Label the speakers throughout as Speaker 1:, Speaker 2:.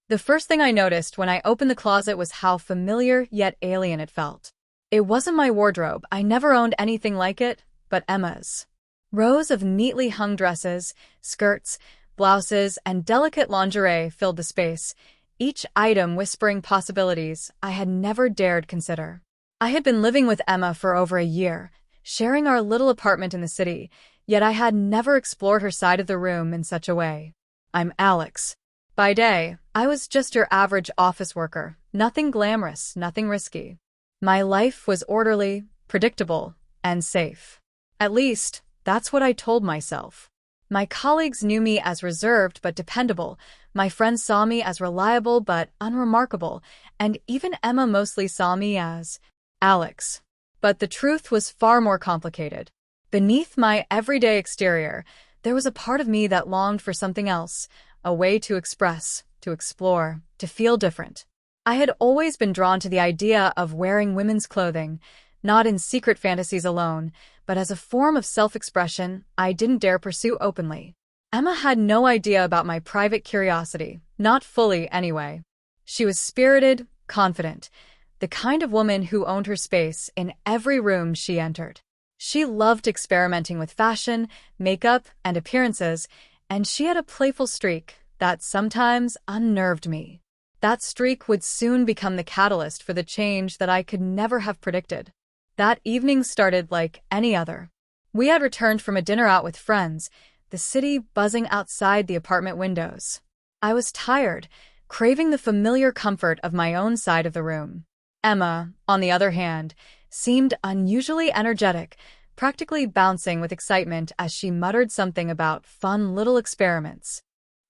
Speaker 1: The first thing I noticed when I opened the closet was how familiar yet alien it felt. It wasn't my wardrobe, I never owned anything like it, but Emma's. Rows of neatly hung dresses, skirts, blouses, and delicate lingerie filled the space, each item whispering possibilities I had never dared consider. I had been living with Emma for over a year, sharing our little apartment in the city, yet I had never explored her side of the room in such a way. I'm Alex. By day, I was just your average office worker, nothing glamorous, nothing risky. My life was orderly, predictable, and safe. At least, that's what I told myself. My colleagues knew me as reserved but dependable, my friends saw me as reliable but unremarkable, and even Emma mostly saw me as Alex. But the truth was far more complicated. Beneath my everyday exterior, there was a part of me that longed for something else, a way to express, to explore, to feel different. I had always been drawn to the idea of wearing women's clothing, not in secret fantasies alone, but as a form of self-expression I didn't dare pursue openly. Emma had no idea about my private curiosity, not fully anyway. She was spirited, confident, the kind of woman who owned her space in every room she entered. She loved experimenting with fashion, makeup, and appearances, and she had a playful streak that sometimes unnerved me. That streak would soon become the catalyst for the change that I could never have predicted. That evening started like any other. We had returned from a dinner out with friends, the city buzzing outside the apartment windows. I was tired, craving the familiar comfort of my own side of the room. Emma, on the other hand, seemed unusually energetic, practically bouncing with excitement as she muttered something about fun little experiments.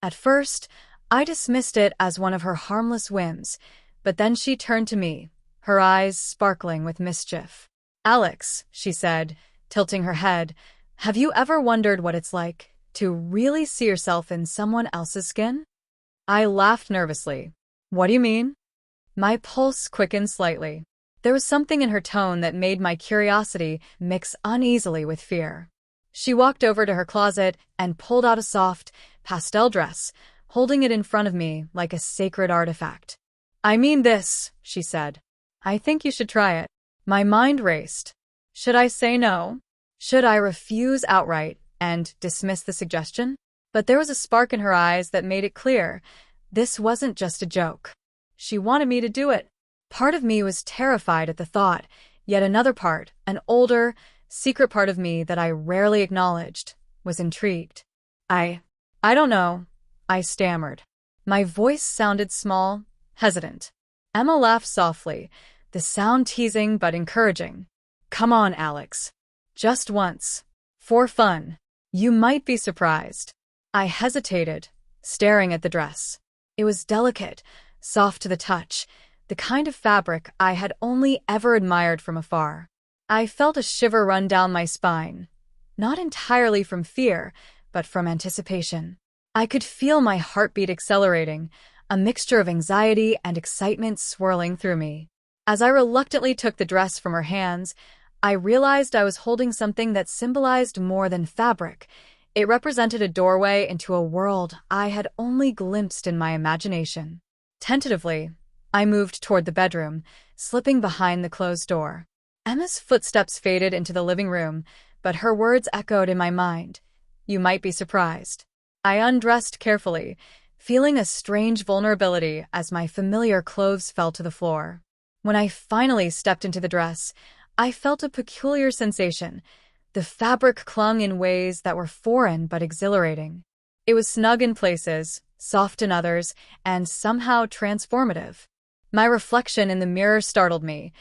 Speaker 1: At first, I dismissed it as one of her harmless whims, but then she turned to me, her eyes sparkling with mischief. "Alex," she said, tilting her head, "have you ever wondered what it's like to really see yourself in someone else's skin?" I laughed nervously. "What do you mean?" My pulse quickened slightly. There was something in her tone that made my curiosity mix uneasily with fear. She walked over to her closet and pulled out a soft, pastel dress, holding it in front of me like a sacred artifact. "I mean this," she said. "I think you should try it." My mind raced. Should I say no? Should I refuse outright and dismiss the suggestion? But there was a spark in her eyes that made it clear. This wasn't just a joke. She wanted me to do it. Part of me was terrified at the thought, yet another part, an older, secret part of me that I rarely acknowledged, was intrigued. I don't know," I stammered. My voice sounded small, hesitant. Emma laughed softly, the sound teasing but encouraging. "Come on, Alex. Just once. For fun. You might be surprised." I hesitated, staring at the dress. It was delicate, soft to the touch, the kind of fabric I had only ever admired from afar. I felt a shiver run down my spine, not entirely from fear, but from anticipation. I could feel my heartbeat accelerating, a mixture of anxiety and excitement swirling through me. As I reluctantly took the dress from her hands, I realized I was holding something that symbolized more than fabric. It represented a doorway into a world I had only glimpsed in my imagination. Tentatively, I moved toward the bedroom, slipping behind the closed door. Emma's footsteps faded into the living room, but her words echoed in my mind. "You might be surprised." I undressed carefully, feeling a strange vulnerability as my familiar clothes fell to the floor. When I finally stepped into the dress, I felt a peculiar sensation. The fabric clung in ways that were foreign but exhilarating. It was snug in places, soft in others, and somehow transformative. My reflection in the mirror startled me,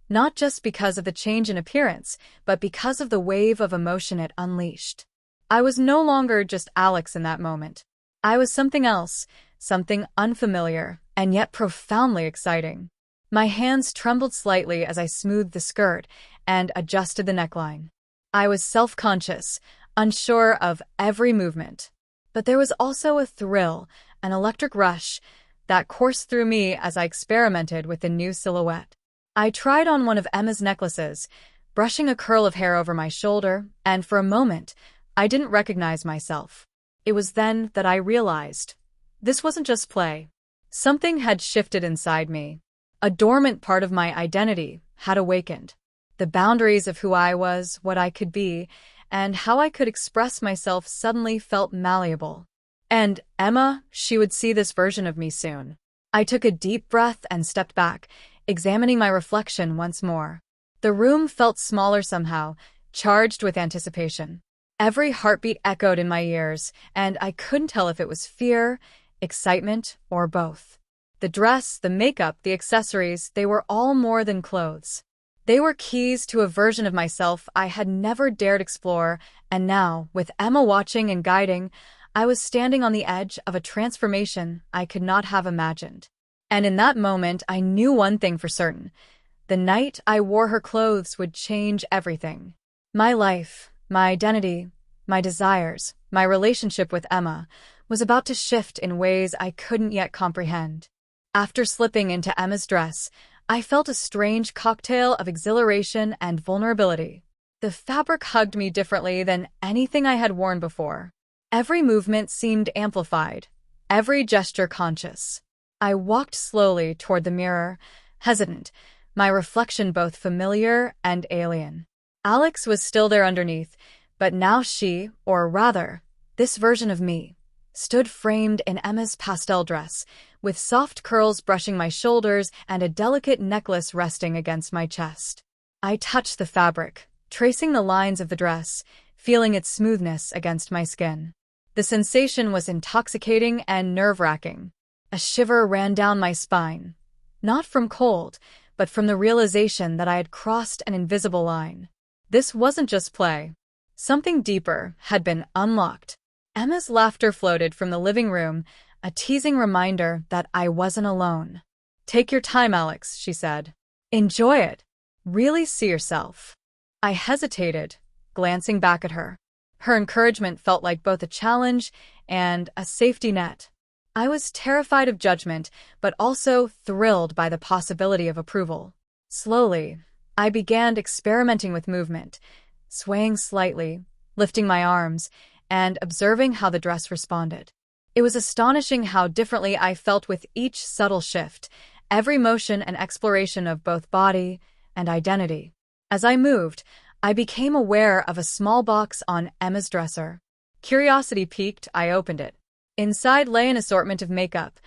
Speaker 1: not just because of the change in appearance, but because of the wave of emotion it unleashed. I was no longer just Alex in that moment. I was something else, something unfamiliar, and yet profoundly exciting. My hands trembled slightly as I smoothed the skirt and adjusted the neckline. I was self-conscious, unsure of every movement. But there was also a thrill, an electric rush, that coursed through me as I experimented with the new silhouette. I tried on one of Emma's necklaces, brushing a curl of hair over my shoulder, and for a moment, I didn't recognize myself. It was then that I realized. This wasn't just play. Something had shifted inside me. A dormant part of my identity had awakened. The boundaries of who I was, what I could be, and how I could express myself suddenly felt malleable. And Emma, she would see this version of me soon. I took a deep breath and stepped back, examining my reflection once more. The room felt smaller somehow, charged with anticipation. Every heartbeat echoed in my ears, and I couldn't tell if it was fear, excitement, or both. The dress, the makeup, the accessories, they were all more than clothes. They were keys to a version of myself I had never dared explore, and now, with Emma watching and guiding, I was standing on the edge of a transformation I could not have imagined. And in that moment, I knew one thing for certain. The night I wore her clothes would change everything. My life, my identity, my desires, my relationship with Emma was about to shift in ways I couldn't yet comprehend. After slipping into Emma's dress, I felt a strange cocktail of exhilaration and vulnerability. The fabric hugged me differently than anything I had worn before. Every movement seemed amplified, every gesture conscious. I walked slowly toward the mirror, hesitant, my reflection both familiar and alien. Alex was still there underneath, but now she, or rather, this version of me, stood framed in Emma's pastel dress, with soft curls brushing my shoulders and a delicate necklace resting against my chest. I touched the fabric, tracing the lines of the dress, feeling its smoothness against my skin. The sensation was intoxicating and nerve-wracking. A shiver ran down my spine, not from cold, but from the realization that I had crossed an invisible line. This wasn't just play. Something deeper had been unlocked. Emma's laughter floated from the living room, a teasing reminder that I wasn't alone. "Take your time, Alex," she said. "Enjoy it. Really see yourself." I hesitated, glancing back at her. Her encouragement felt like both a challenge and a safety net. I was terrified of judgment, but also thrilled by the possibility of approval. Slowly, I began experimenting with movement, swaying slightly, lifting my arms, and observing how the dress responded. It was astonishing how differently I felt with each subtle shift, every motion an exploration of both body and identity. As I moved, I became aware of a small box on Emma's dresser. Curiosity piqued, I opened it. Inside lay an assortment of makeup,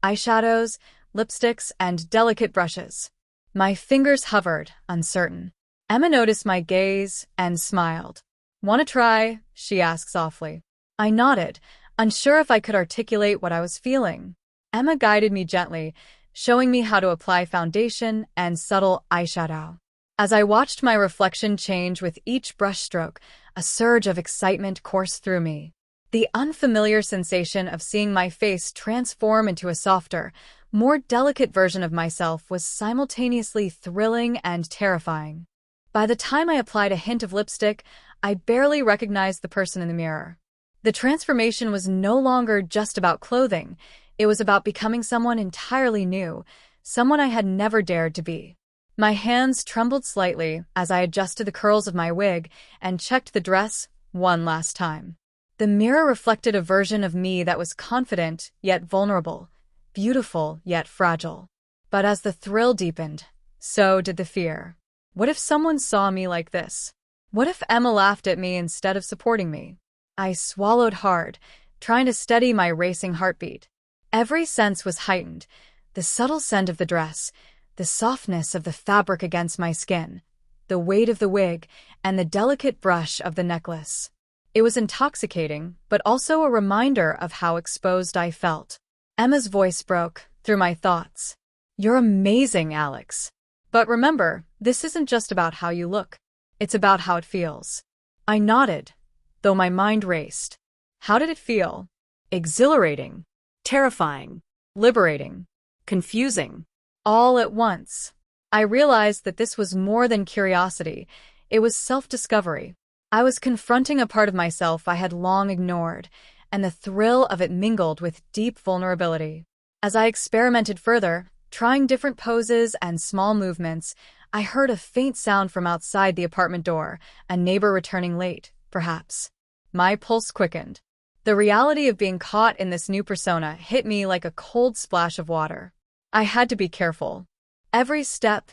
Speaker 1: eyeshadows, lipsticks, and delicate brushes. My fingers hovered, uncertain. Emma noticed my gaze and smiled. "Want to try?" she asked softly. I nodded, unsure if I could articulate what I was feeling. Emma guided me gently, showing me how to apply foundation and subtle eyeshadow. As I watched my reflection change with each brushstroke, a surge of excitement coursed through me. The unfamiliar sensation of seeing my face transform into a softer, more delicate version of myself was simultaneously thrilling and terrifying. By the time I applied a hint of lipstick, I barely recognized the person in the mirror. The transformation was no longer just about clothing. It was about becoming someone entirely new, someone I had never dared to be. My hands trembled slightly as I adjusted the curls of my wig and checked the dress one last time. The mirror reflected a version of me that was confident yet vulnerable, beautiful yet fragile. But as the thrill deepened, so did the fear. What if someone saw me like this? What if Emma laughed at me instead of supporting me? I swallowed hard, trying to steady my racing heartbeat. Every sense was heightened, the subtle scent of the dress, the softness of the fabric against my skin, the weight of the wig, and the delicate brush of the necklace. It was intoxicating, but also a reminder of how exposed I felt. Emma's voice broke through my thoughts. "You're amazing, Alex. But remember, this isn't just about how you look. It's about how it feels." I nodded, though my mind raced. How did it feel? Exhilarating, terrifying, liberating, confusing. All at once. I realized that this was more than curiosity. It was self-discovery. I was confronting a part of myself I had long ignored, and the thrill of it mingled with deep vulnerability. As I experimented further, trying different poses and small movements, I heard a faint sound from outside the apartment door, a neighbor returning late, perhaps. My pulse quickened. The reality of being caught in this new persona hit me like a cold splash of water. I had to be careful. Every step,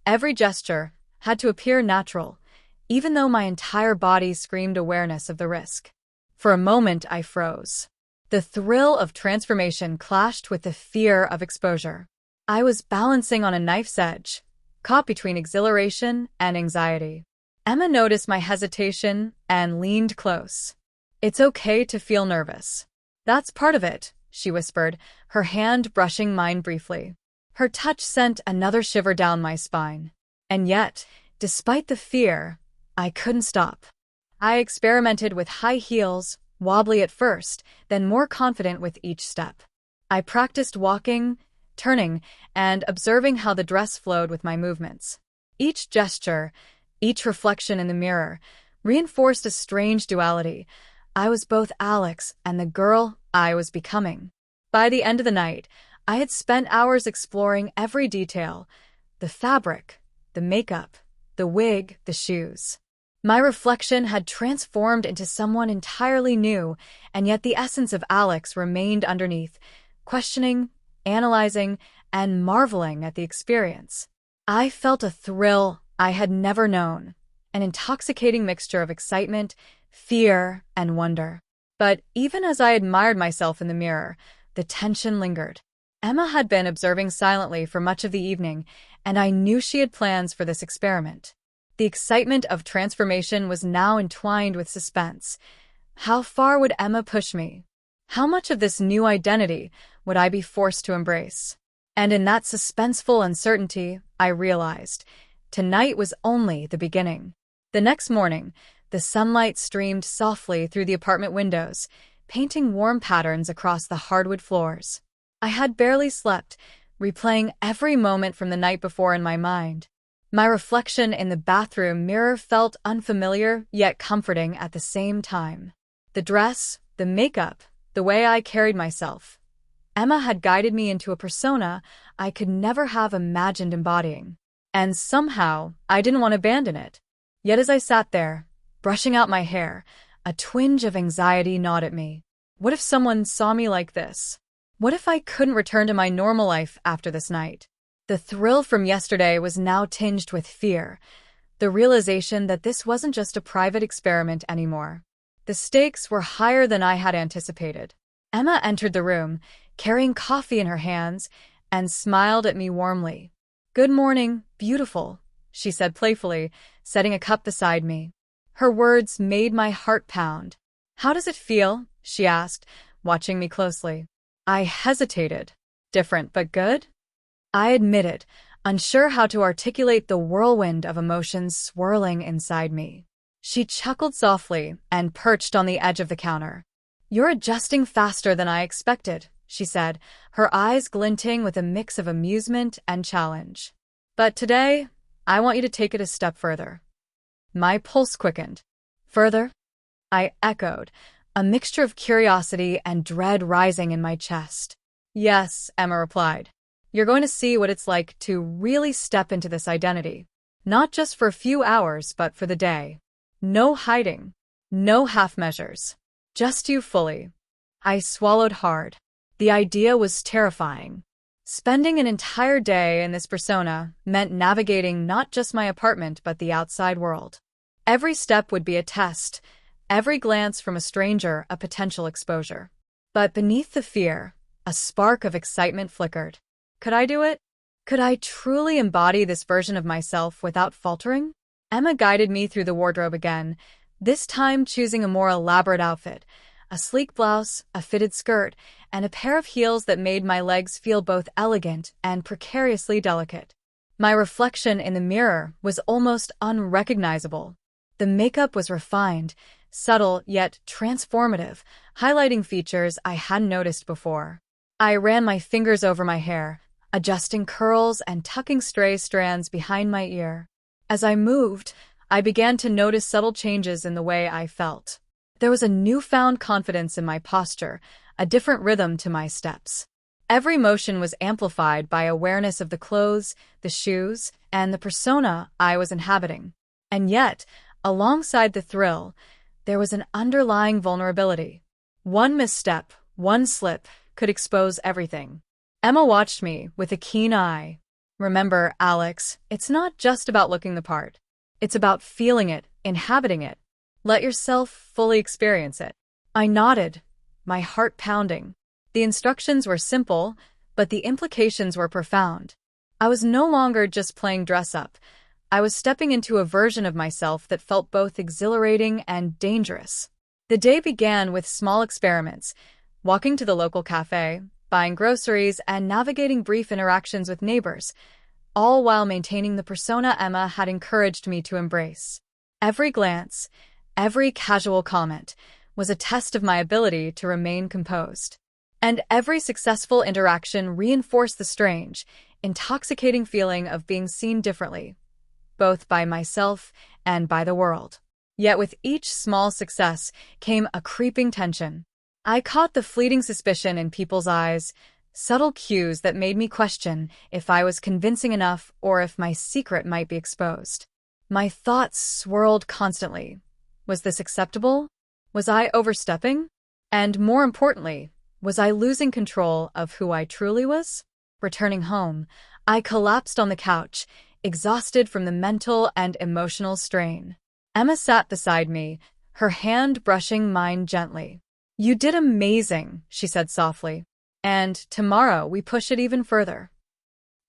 Speaker 1: every gesture had to appear natural, even though my entire body screamed awareness of the risk. For a moment, I froze. The thrill of transformation clashed with the fear of exposure. I was balancing on a knife's edge, caught between exhilaration and anxiety. Emma noticed my hesitation and leaned close. "It's okay to feel nervous. That's part of it," she whispered, her hand brushing mine briefly. Her touch sent another shiver down my spine. And yet, despite the fear, I couldn't stop. I experimented with high heels, wobbly at first, then more confident with each step. I practiced walking, turning, and observing how the dress flowed with my movements. Each gesture, each reflection in the mirror, reinforced a strange duality. I was both Alex and the girl I was becoming. By the end of the night, I had spent hours exploring every detail: the fabric, the makeup, the wig, the shoes. My reflection had transformed into someone entirely new, and yet the essence of Alex remained underneath, questioning, analyzing, and marveling at the experience. I felt a thrill I had never known, an intoxicating mixture of excitement, fear, and wonder. But even as I admired myself in the mirror, the tension lingered. Emma had been observing silently for much of the evening, and I knew she had plans for this experiment. The excitement of transformation was now entwined with suspense. How far would Emma push me? How much of this new identity would I be forced to embrace? And in that suspenseful uncertainty, I realized, tonight was only the beginning. The next morning, the sunlight streamed softly through the apartment windows, painting warm patterns across the hardwood floors. I had barely slept, replaying every moment from the night before in my mind. My reflection in the bathroom mirror felt unfamiliar yet comforting at the same time. The dress, the makeup, the way I carried myself. Emma had guided me into a persona I could never have imagined embodying. And somehow, I didn't want to abandon it. Yet as I sat there, brushing out my hair, a twinge of anxiety gnawed at me. What if someone saw me like this? What if I couldn't return to my normal life after this night? The thrill from yesterday was now tinged with fear, the realization that this wasn't just a private experiment anymore. The stakes were higher than I had anticipated. Emma entered the room, carrying coffee in her hands, and smiled at me warmly. "Good morning, beautiful," she said playfully, setting a cup beside me. Her words made my heart pound. "How does it feel?" she asked, watching me closely. I hesitated. "Different, but good?" I admitted, unsure how to articulate the whirlwind of emotions swirling inside me. She chuckled softly and perched on the edge of the counter. "You're adjusting faster than I expected," she said, her eyes glinting with a mix of amusement and challenge. "But today, I want you to take it a step further." My pulse quickened. "Further?" I echoed, a mixture of curiosity and dread rising in my chest. "Yes," Emma replied. "You're going to see what it's like to really step into this identity. Not just for a few hours, but for the day. No hiding. No half measures. Just you fully." I swallowed hard. The idea was terrifying. Spending an entire day in this persona meant navigating not just my apartment but the outside world. Every step would be a test, every glance from a stranger a potential exposure. But beneath the fear, a spark of excitement flickered. Could I do it? Could I truly embody this version of myself without faltering? Emma guided me through the wardrobe again, this time choosing a more elaborate outfit, a sleek blouse, a fitted skirt, and a pair of heels that made my legs feel both elegant and precariously delicate. My reflection in the mirror was almost unrecognizable. The makeup was refined, subtle yet transformative, highlighting features I hadn't noticed before. I ran my fingers over my hair, adjusting curls and tucking stray strands behind my ear. As I moved, I began to notice subtle changes in the way I felt. There was a newfound confidence in my posture, a different rhythm to my steps. Every motion was amplified by awareness of the clothes, the shoes, and the persona I was inhabiting. And yet, alongside the thrill, there was an underlying vulnerability. One misstep, one slip, could expose everything. Emma watched me with a keen eye. Remember, Alex, it's not just about looking the part. It's about feeling it, inhabiting it. Let yourself fully experience it. I nodded, my heart pounding. The instructions were simple, but the implications were profound. I was no longer just playing dress-up. I was stepping into a version of myself that felt both exhilarating and dangerous. The day began with small experiments, walking to the local cafe, buying groceries, and navigating brief interactions with neighbors, all while maintaining the persona Emma had encouraged me to embrace. Every glance, every casual comment, was a test of my ability to remain composed. And every successful interaction reinforced the strange, intoxicating feeling of being seen differently, both by myself and by the world. Yet with each small success came a creeping tension. I caught the fleeting suspicion in people's eyes, subtle cues that made me question if I was convincing enough or if my secret might be exposed. My thoughts swirled constantly. Was this acceptable? Was I overstepping? And more importantly, was I losing control of who I truly was? Returning home, I collapsed on the couch, exhausted from the mental and emotional strain. Emma sat beside me, her hand brushing mine gently. "You did amazing," she said softly. "And tomorrow we push it even further."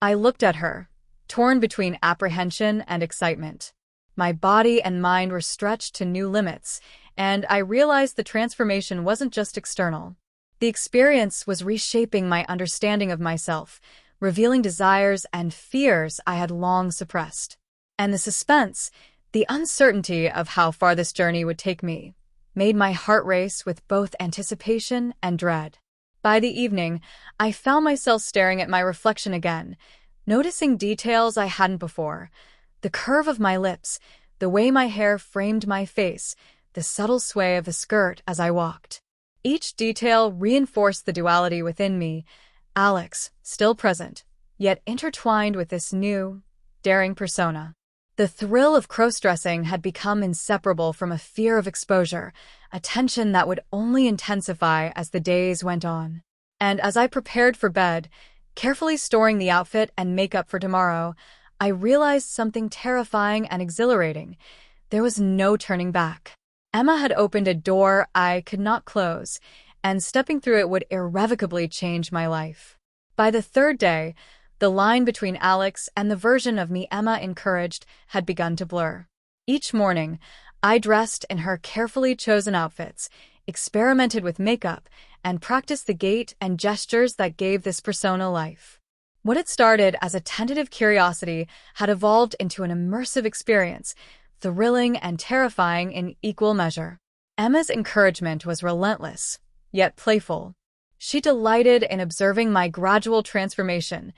Speaker 1: I looked at her, torn between apprehension and excitement. My body and mind were stretched to new limits, and I realized the transformation wasn't just external. The experience was reshaping my understanding of myself, revealing desires and fears I had long suppressed. And the suspense, the uncertainty of how far this journey would take me, made my heart race with both anticipation and dread. By the evening, I found myself staring at my reflection again, noticing details I hadn't before. The curve of my lips, the way my hair framed my face, the subtle sway of the skirt as I walked. Each detail reinforced the duality within me, Alex, still present, yet intertwined with this new, daring persona. The thrill of crossdressing had become inseparable from a fear of exposure, a tension that would only intensify as the days went on. And as I prepared for bed, carefully storing the outfit and makeup for tomorrow, I realized something terrifying and exhilarating. There was no turning back. Emma had opened a door I could not close, and stepping through it would irrevocably change my life. By the third day, the line between Alex and the version of me Emma encouraged had begun to blur. Each morning, I dressed in her carefully chosen outfits, experimented with makeup, and practiced the gait and gestures that gave this persona life. What had started as a tentative curiosity had evolved into an immersive experience, thrilling and terrifying in equal measure. Emma's encouragement was relentless, yet playful. She delighted in observing my gradual transformation,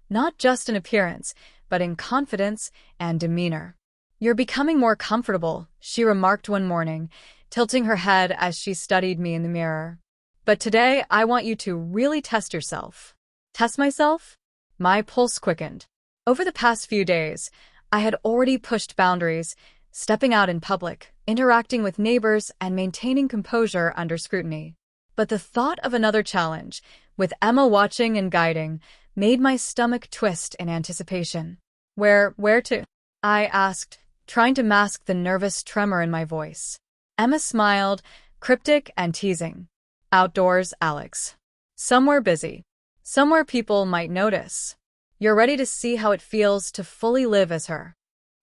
Speaker 1: not just in appearance, but in confidence and demeanor. "You're becoming more comfortable," she remarked one morning, tilting her head as she studied me in the mirror. "But today, I want you to really test yourself." Test myself? My pulse quickened. Over the past few days, I had already pushed boundaries, stepping out in public, interacting with neighbors, and maintaining composure under scrutiny. But the thought of another challenge, with Emma watching and guiding, made my stomach twist in anticipation. Where to?" I asked, trying to mask the nervous tremor in my voice. Emma smiled, cryptic and teasing. "Outdoors, Alex. Somewhere busy. Somewhere people might notice. You're ready to see how it feels to fully live as her."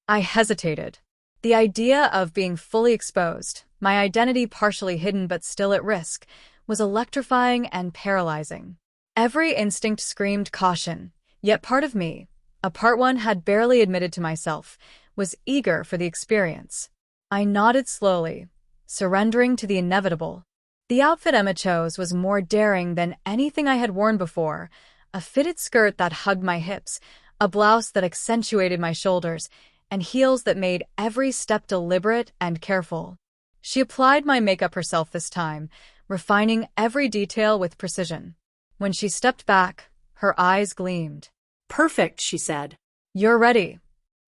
Speaker 1: I hesitated. The idea of being fully exposed, my identity partially hidden but still at risk, was electrifying and paralyzing. Every instinct screamed caution, yet part of me, a part one had barely admitted to myself, was eager for the experience. I nodded slowly, surrendering to the inevitable. The outfit Emma chose was more daring than anything I had worn before, a fitted skirt that hugged my hips, a blouse that accentuated my shoulders, and heels that made every step deliberate and careful. She applied my makeup herself this time, refining every detail with precision. When she stepped back, her eyes gleamed.
Speaker 2: "Perfect," she said.
Speaker 1: "You're ready."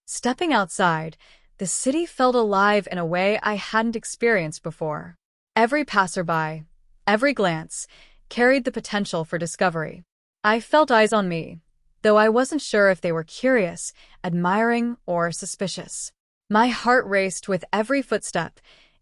Speaker 1: Stepping outside, the city felt alive in a way I hadn't experienced before. Every passerby, Every glance carried the potential for discovery. I felt eyes on me, though I wasn't sure if they were curious, admiring, or suspicious. My heart raced with every footstep,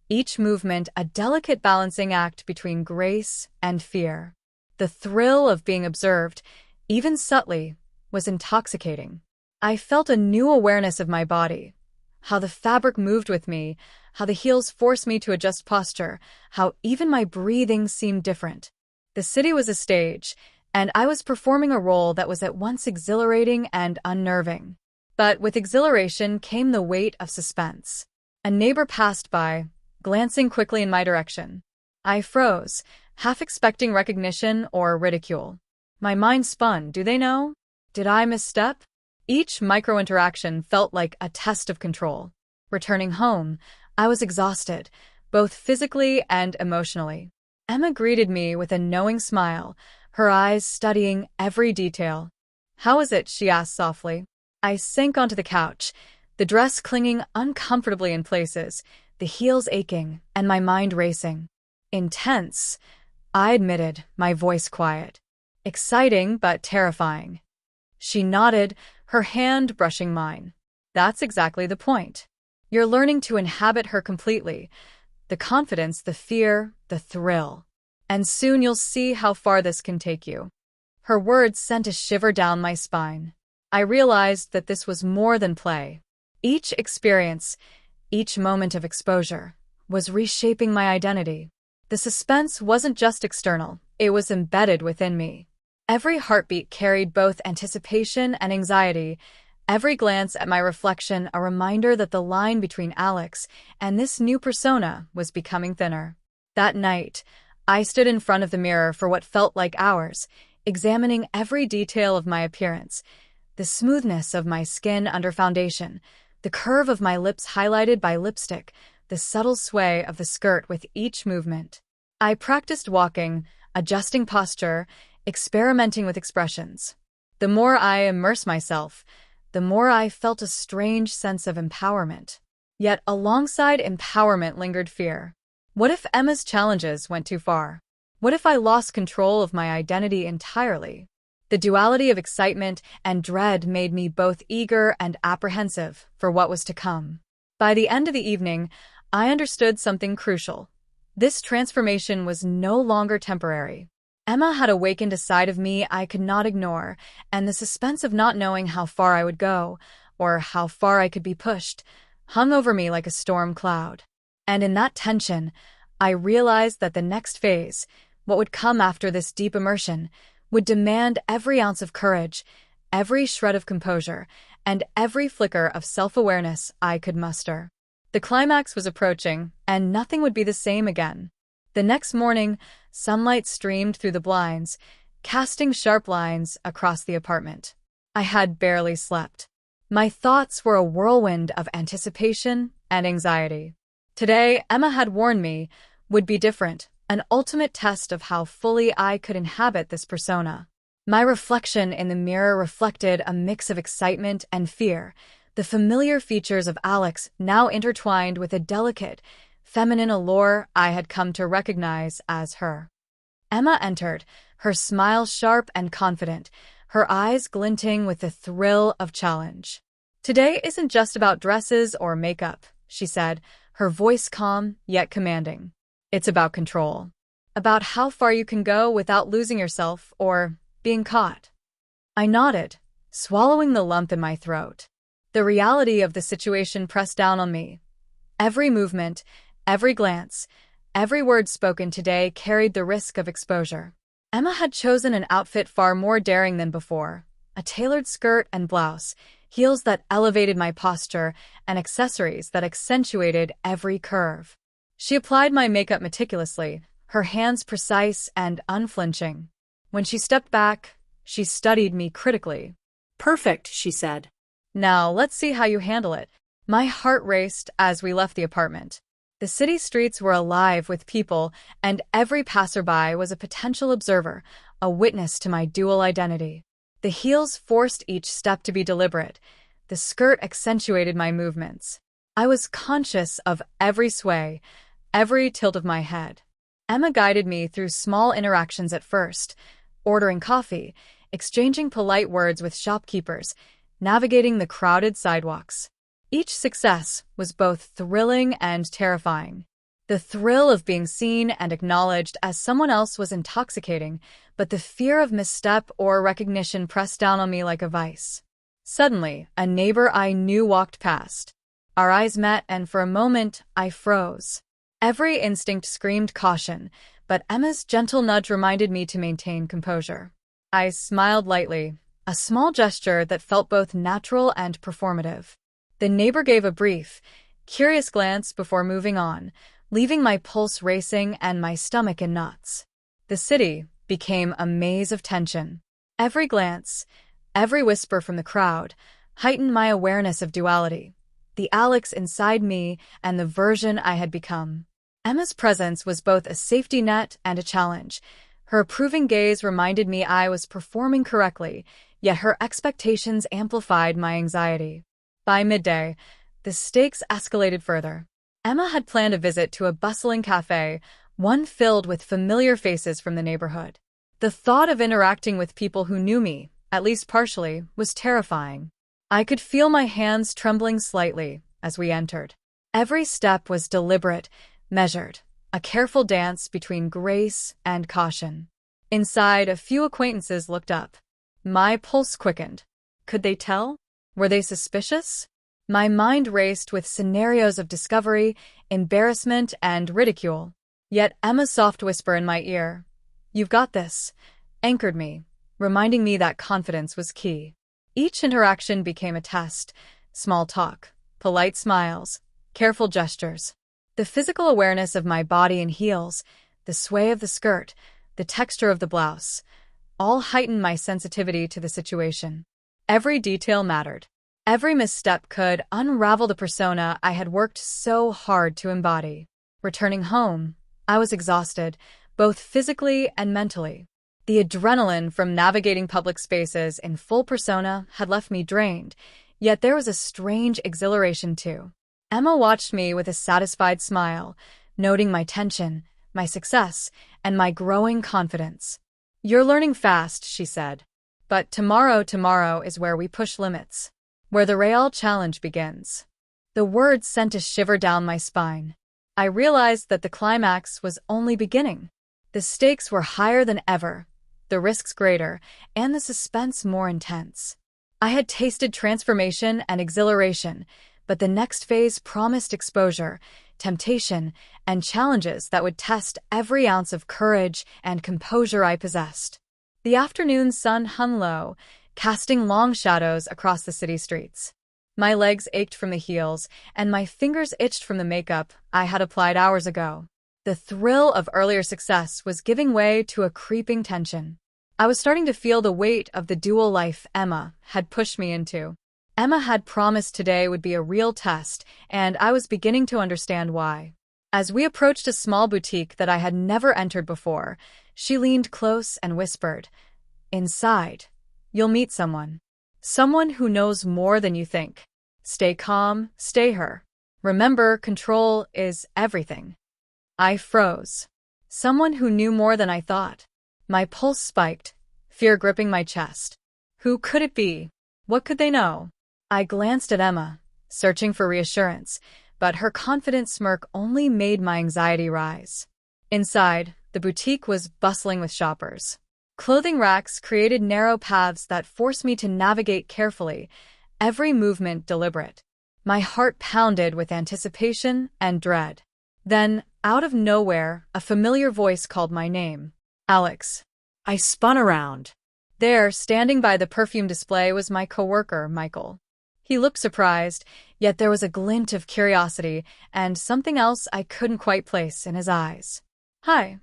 Speaker 1: each movement a delicate balancing act between grace and fear. The thrill of being observed, even subtly, was intoxicating. I felt a new awareness of my body, how the fabric moved with me, how the heels forced me to adjust posture, how even my breathing seemed different. The city was a stage, and I was performing a role that was at once exhilarating and unnerving. But with exhilaration came the weight of suspense. A neighbor passed by, glancing quickly in my direction. I froze, half expecting recognition or ridicule. My mind spun. Do they know? Did I misstep? Each micro-interaction felt like a test of control. Returning home, I was exhausted, both physically and emotionally. Emma greeted me with a knowing smile, her eyes studying every detail. "How is it?" she asked softly. I sank onto the couch, the dress clinging uncomfortably in places, the heels aching, and my mind racing. "Intense," I admitted, my voice quiet. "Exciting, but terrifying." She nodded, her hand brushing mine. "That's exactly the point. You're learning to inhabit her completely. The confidence, the fear, the thrill. And soon you'll see how far this can take you." Her words sent a shiver down my spine. I realized that this was more than play. Each experience, each moment of exposure, was reshaping my identity. The suspense wasn't just external, it was embedded within me. Every heartbeat carried both anticipation and anxiety, every glance at my reflection a reminder that the line between Alex and this new persona was becoming thinner. That night, I stood in front of the mirror for what felt like hours, examining every detail of my appearance, the smoothness of my skin under foundation, the curve of my lips highlighted by lipstick, the subtle sway of the skirt with each movement. I practiced walking, adjusting posture, experimenting with expressions. The more I immersed myself, the more I felt a strange sense of empowerment. Yet alongside empowerment lingered fear. What if Emma's challenges went too far? What if I lost control of my identity entirely? The duality of excitement and dread made me both eager and apprehensive for what was to come. By the end of the evening, I understood something crucial. This transformation was no longer temporary. Emma had awakened a side of me I could not ignore, and the suspense of not knowing how far I would go, or how far I could be pushed, hung over me like a storm cloud. And in that tension, I realized that the next phase, what would come after this deep immersion, would demand every ounce of courage, every shred of composure, and every flicker of self-awareness I could muster. The climax was approaching, and nothing would be the same again. The next morning, sunlight streamed through the blinds, casting sharp lines across the apartment. I had barely slept. My thoughts were a whirlwind of anticipation and anxiety. Today, Emma had warned me, would be different, an ultimate test of how fully I could inhabit this persona. My reflection in the mirror reflected a mix of excitement and fear, the familiar features of Alex now intertwined with a delicate, feminine allure I had come to recognize as her. Emma entered, her smile sharp and confident, her eyes glinting with the thrill of challenge. "Today isn't just about dresses or makeup," she said, her voice calm yet commanding. "It's about control. About how far you can go without losing yourself or being caught." I nodded, swallowing the lump in my throat. The reality of the situation pressed down on me. Every movement, every glance, every word spoken today carried the risk of exposure. Emma had chosen an outfit far more daring than before, a tailored skirt and blouse, heels that elevated my posture, and accessories that accentuated every curve. She applied my makeup meticulously, her hands precise and unflinching. When she stepped back, she studied me critically.
Speaker 2: "Perfect," she said.
Speaker 1: "Now, let's see how you handle it." My heart raced as we left the apartment. The city streets were alive with people, and every passerby was a potential observer, a witness to my dual identity. The heels forced each step to be deliberate. The skirt accentuated my movements. I was conscious of every sway, every tilt of my head. Emma guided me through small interactions at first, ordering coffee, exchanging polite words with shopkeepers, navigating the crowded sidewalks. Each success was both thrilling and terrifying. The thrill of being seen and acknowledged as someone else was intoxicating, but the fear of misstep or recognition pressed down on me like a vice. Suddenly, a neighbor I knew walked past. Our eyes met, and for a moment, I froze. Every instinct screamed caution, but Emma's gentle nudge reminded me to maintain composure. I smiled lightly, a small gesture that felt both natural and performative. The neighbor gave a brief, curious glance before moving on, leaving my pulse racing and my stomach in knots. The city became a maze of tension. Every glance, every whisper from the crowd, heightened my awareness of duality, the Alex inside me and the version I had become. Emma's presence was both a safety net and a challenge. Her approving gaze reminded me I was performing correctly, yet her expectations amplified my anxiety. By midday, the stakes escalated further. Emma had planned a visit to a bustling cafe, one filled with familiar faces from the neighborhood. The thought of interacting with people who knew me, at least partially, was terrifying. I could feel my hands trembling slightly as we entered. Every step was deliberate, measured, a careful dance between grace and caution. Inside, a few acquaintances looked up. My pulse quickened. Could they tell? Were they suspicious? My mind raced with scenarios of discovery, embarrassment, and ridicule. Yet Emma's soft whisper in my ear, "You've got this," anchored me, reminding me that confidence was key. Each interaction became a test: small talk, polite smiles, careful gestures. The physical awareness of my body in heels, the sway of the skirt, the texture of the blouse, all heightened my sensitivity to the situation. Every detail mattered. Every misstep could unravel the persona I had worked so hard to embody. Returning home, I was exhausted, both physically and mentally. The adrenaline from navigating public spaces in full persona had left me drained, yet there was a strange exhilaration too. Emma watched me with a satisfied smile, noting my tension, my success, and my growing confidence. "You're learning fast," she said. "But tomorrow is where we push limits. Where the real challenge begins." The words sent a shiver down my spine. I realized that the climax was only beginning. The stakes were higher than ever, the risks greater, and the suspense more intense. I had tasted transformation and exhilaration, but the next phase promised exposure, temptation, and challenges that would test every ounce of courage and composure I possessed. The afternoon sun hung low, casting long shadows across the city streets. My legs ached from the heels, and my fingers itched from the makeup I had applied hours ago. The thrill of earlier success was giving way to a creeping tension. I was starting to feel the weight of the dual life Emma had pushed me into. Emma had promised today would be a real test, and I was beginning to understand why. As we approached a small boutique that I had never entered before, she leaned close and whispered, "Inside, you'll meet someone. Someone who knows more than you think. Stay calm, stay her. Remember, control is everything." I froze. Someone who knew more than I thought. My pulse spiked, fear gripping my chest. Who could it be? What could they know? I glanced at Emma, searching for reassurance, but her confident smirk only made my anxiety rise. Inside, the boutique was bustling with shoppers. Clothing racks created narrow paths that forced me to navigate carefully, every movement deliberate. My heart pounded with anticipation and dread. Then, out of nowhere, a familiar voice called my name. "Alex."
Speaker 2: I spun around.
Speaker 1: There, standing by the perfume display, was my coworker, Michael. He looked surprised, yet there was a glint of curiosity and something else I couldn't quite place in his eyes. "Hi,"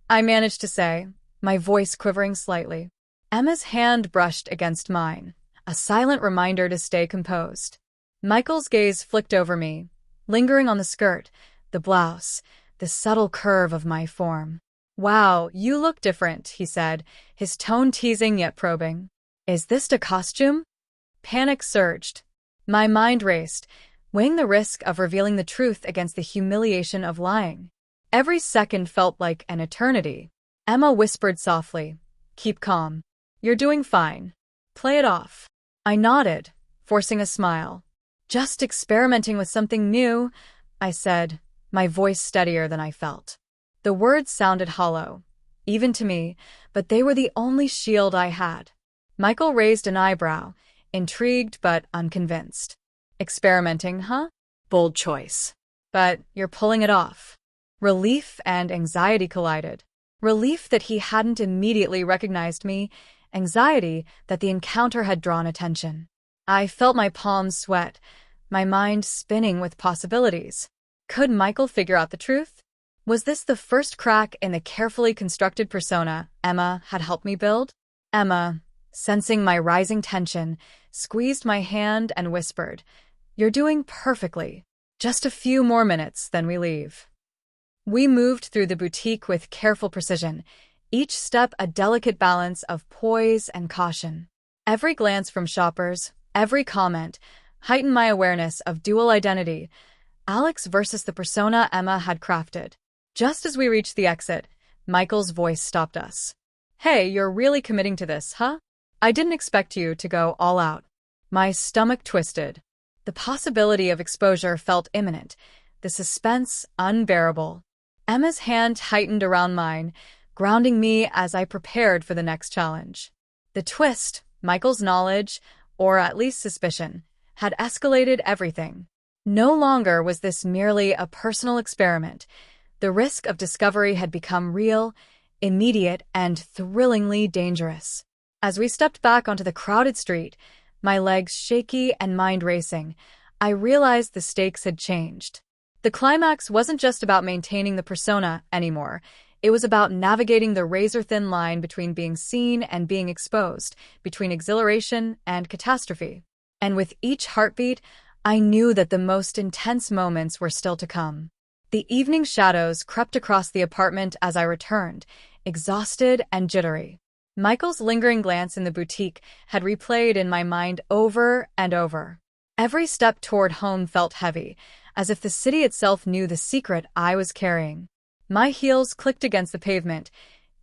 Speaker 1: I managed to say, my voice quivering slightly. Emma's hand brushed against mine, a silent reminder to stay composed. Michael's gaze flicked over me, lingering on the skirt, the blouse, the subtle curve of my form. "Wow, you look different," he said, his tone teasing yet probing. "Is this a costume?" Panic surged. My mind raced, weighing the risk of revealing the truth against the humiliation of lying. Every second felt like an eternity. Emma whispered softly, "Keep calm. You're doing fine. Play it off." I nodded, forcing a smile. "Just experimenting with something new," I said, my voice steadier than I felt. The words sounded hollow, even to me, but they were the only shield I had. Michael raised an eyebrow, intrigued but unconvinced. "Experimenting, huh?"
Speaker 2: Bold choice.
Speaker 1: "But you're pulling it off." Relief and anxiety collided. Relief that he hadn't immediately recognized me, anxiety that the encounter had drawn attention. I felt my palms sweat, my mind spinning with possibilities. Could Michael figure out the truth? Was this the first crack in the carefully constructed persona Emma had helped me build? Emma, sensing my rising tension, squeezed my hand and whispered, "You're doing perfectly. Just a few more minutes, then we leave." We moved through the boutique with careful precision, each step a delicate balance of poise and caution. Every glance from shoppers, every comment, heightened my awareness of dual identity, Alex versus the persona Emma had crafted. Just as we reached the exit, Michael's voice stopped us. "Hey, you're really committing to this, huh? I didn't expect you to go all out." My stomach twisted. The possibility of exposure felt imminent, the suspense unbearable. Emma's hand tightened around mine, grounding me as I prepared for the next challenge. The twist, Michael's knowledge, or at least suspicion, had escalated everything. No longer was this merely a personal experiment. The risk of discovery had become real, immediate, and thrillingly dangerous. As we stepped back onto the crowded street, my legs shaky and mind racing, I realized the stakes had changed. The climax wasn't just about maintaining the persona anymore. It was about navigating the razor-thin line between being seen and being exposed, between exhilaration and catastrophe. And with each heartbeat, I knew that the most intense moments were still to come. The evening shadows crept across the apartment as I returned, exhausted and jittery. Michael's lingering glance in the boutique had replayed in my mind over and over. Every step toward home felt heavy, as if the city itself knew the secret I was carrying. My heels clicked against the pavement,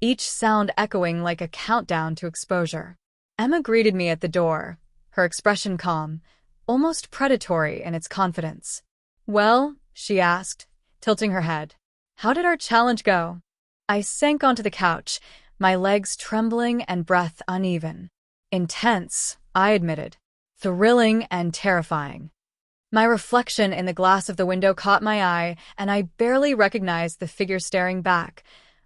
Speaker 1: each sound echoing like a countdown to exposure. Emma greeted me at the door, her expression calm, almost predatory in its confidence. "Well," she asked, tilting her head, "how did our challenge go?" I sank onto the couch, my legs trembling and breath uneven. "Intense," I admitted. "Thrilling and terrifying." My reflection in the glass of the window caught my eye, and I barely recognized the figure staring back,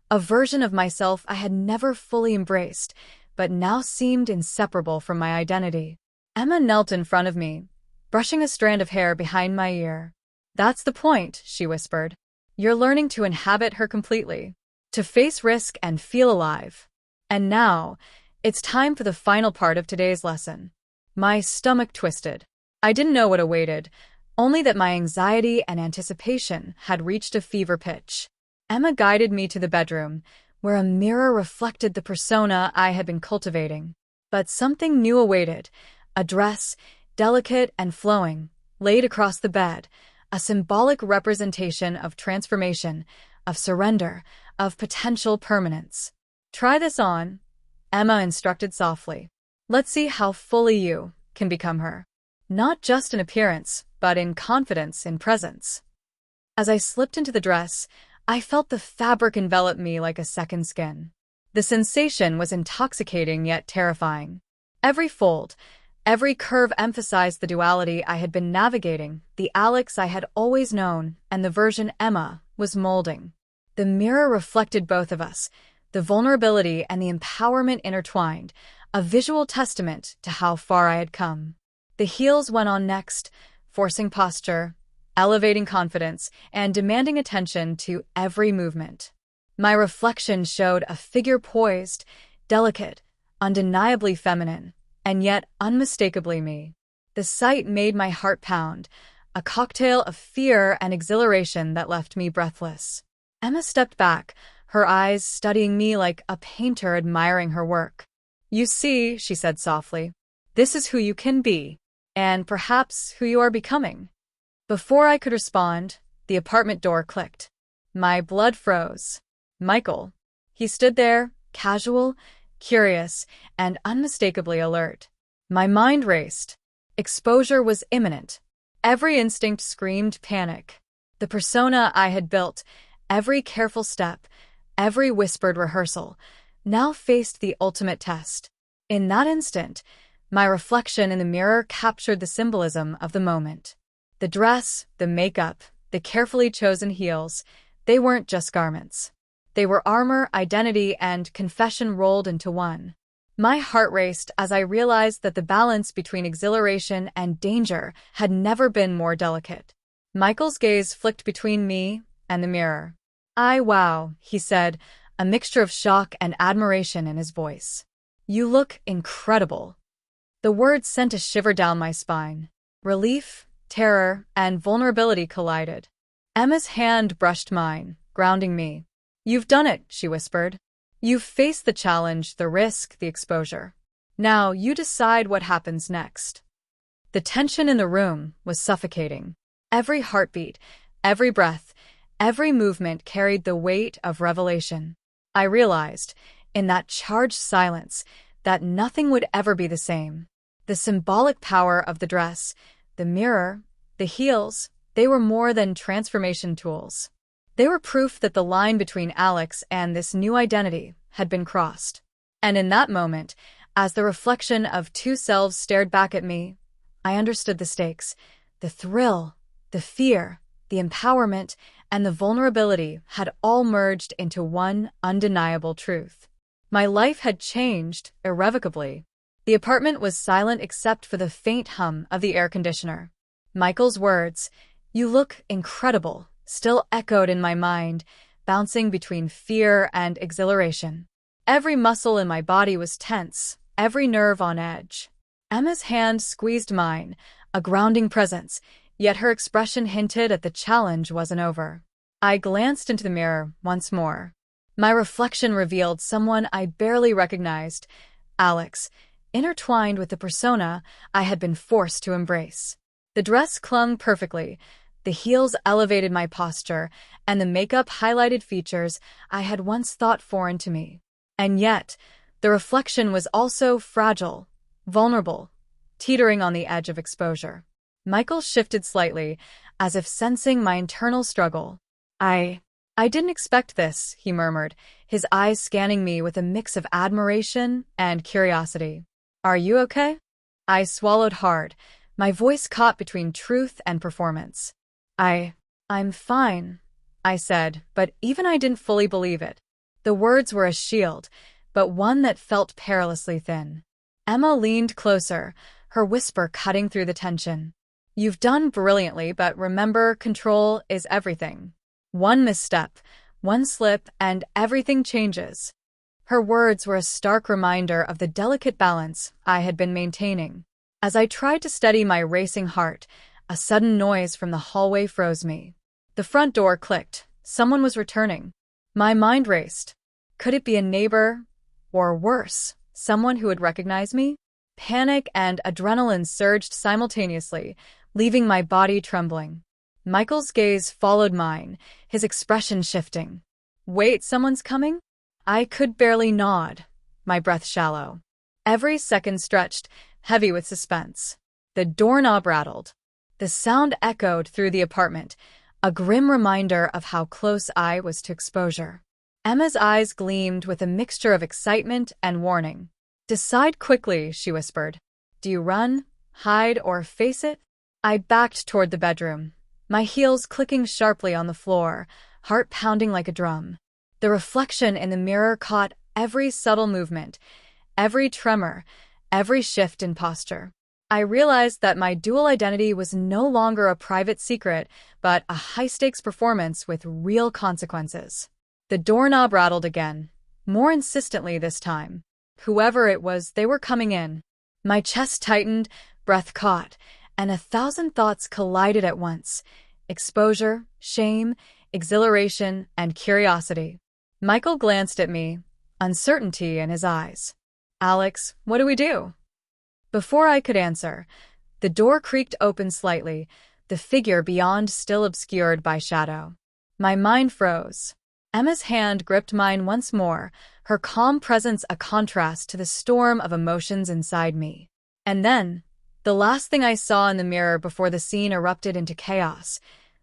Speaker 1: a version of myself I had never fully embraced, but now seemed inseparable from my identity. Emma knelt in front of me, brushing a strand of hair behind my ear. "That's the point," she whispered. "You're learning to inhabit her completely, to face risk and feel alive. And now, it's time for the final part of today's lesson." My stomach twisted. I didn't know what awaited, only that my anxiety and anticipation had reached a fever pitch. Emma guided me to the bedroom, where a mirror reflected the persona I had been cultivating. But something new awaited, a dress, delicate and flowing, laid across the bed, a symbolic representation of transformation, of surrender, of potential permanence. "Try this on," Emma instructed softly. "Let's see how fully you can become her. Not just in appearance, but in confidence, in presence." As I slipped into the dress, I felt the fabric envelop me like a second skin. The sensation was intoxicating yet terrifying. Every fold, every curve emphasized the duality I had been navigating, the Alex I had always known, and the version Emma was molding. The mirror reflected both of us, the vulnerability and the empowerment intertwined, a visual testament to how far I had come. The heels went on next, forcing posture, elevating confidence, and demanding attention to every movement. My reflection showed a figure poised, delicate, undeniably feminine, and yet unmistakably me. The sight made my heart pound, a cocktail of fear and exhilaration that left me breathless. Emma stepped back, her eyes studying me like a painter admiring her work. "You see," she said softly, "this is who you can be, and perhaps who you are becoming." Before I could respond, the apartment door clicked. My blood froze. Michael. He stood there, casual, curious, and unmistakably alert. My mind raced. Exposure was imminent. Every instinct screamed panic. The persona I had built, every careful step, every whispered rehearsal, now faced the ultimate test. In that instant, my reflection in the mirror captured the symbolism of the moment. The dress, the makeup, the carefully chosen heels, they weren't just garments. They were armor, identity, and confession rolled into one. My heart raced as I realized that the balance between exhilaration and danger had never been more delicate. Michael's gaze flicked between me and the mirror. Wow, he said, a mixture of shock and admiration in his voice. You look incredible. The words sent a shiver down my spine. Relief, terror, and vulnerability collided. Emma's hand brushed mine, grounding me. You've done it, she whispered. You've faced the challenge, the risk, the exposure. Now you decide what happens next. The tension in the room was suffocating. Every heartbeat, every breath, every movement carried the weight of revelation. I realized, in that charged silence, that nothing would ever be the same. The symbolic power of the dress, the mirror, the heels, they were more than transformation tools. They were proof that the line between Alex and this new identity had been crossed. And in that moment, as the reflection of two selves stared back at me, I understood the stakes. The thrill, the fear, the empowerment, and the vulnerability had all merged into one undeniable truth. My life had changed irrevocably. The apartment was silent except for the faint hum of the air conditioner. Michael's words, "You look incredible," still echoed in my mind, bouncing between fear and exhilaration. Every muscle in my body was tense, every nerve on edge. Emma's hand squeezed mine, a grounding presence, yet her expression hinted at the challenge wasn't over. I glanced into the mirror once more. My reflection revealed someone I barely recognized, Alex, intertwined with the persona I had been forced to embrace. The dress clung perfectly, the heels elevated my posture, and the makeup highlighted features I had once thought foreign to me. And yet, the reflection was also fragile, vulnerable, teetering on the edge of exposure. Michael shifted slightly, as if sensing my internal struggle. I didn't expect this, he murmured, his eyes scanning me with a mix of admiration and curiosity. Are you okay? I swallowed hard, my voice caught between truth and performance. I'm fine, I said, but even I didn't fully believe it. The words were a shield, but one that felt perilously thin. Emma leaned closer, her whisper cutting through the tension. You've done brilliantly, but remember, control is everything. One misstep, one slip, and everything changes. Her words were a stark reminder of the delicate balance I had been maintaining. As I tried to steady my racing heart, a sudden noise from the hallway froze me. The front door clicked. Someone was returning. My mind raced. Could it be a neighbor? Or worse, someone who would recognize me? Panic and adrenaline surged simultaneously, leaving my body trembling. Michael's gaze followed mine, his expression shifting. Wait, someone's coming? I could barely nod, my breath shallow. Every second stretched, heavy with suspense. The doorknob rattled. The sound echoed through the apartment, a grim reminder of how close I was to exposure. Emma's eyes gleamed with a mixture of excitement and warning. Decide quickly, she whispered. Do you run, hide, or face it? I backed toward the bedroom, my heels clicking sharply on the floor, heart pounding like a drum. The reflection in the mirror caught every subtle movement, every tremor, every shift in posture. I realized that my dual identity was no longer a private secret, but a high-stakes performance with real consequences. The doorknob rattled again, more insistently this time. Whoever it was, they were coming in. My chest tightened, breath caught, and 1,000 thoughts collided at once. Exposure, shame, exhilaration, and curiosity. Michael glanced at me, uncertainty in his eyes. Alex, what do we do? Before I could answer, the door creaked open slightly, the figure beyond still obscured by shadow. My mind froze. Emma's hand gripped mine once more, her calm presence a contrast to the storm of emotions inside me. And then, the last thing I saw in the mirror before the scene erupted into chaos,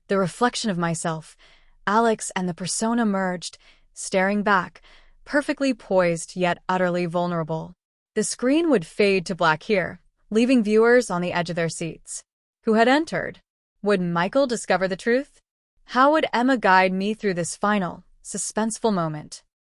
Speaker 1: the reflection of myself, Alex, and the persona merged, staring back, perfectly poised yet utterly vulnerable. The screen would fade to black here, leaving viewers on the edge of their seats. Who had entered? Would Michael discover the truth? How would Emma guide me through this final, suspenseful moment?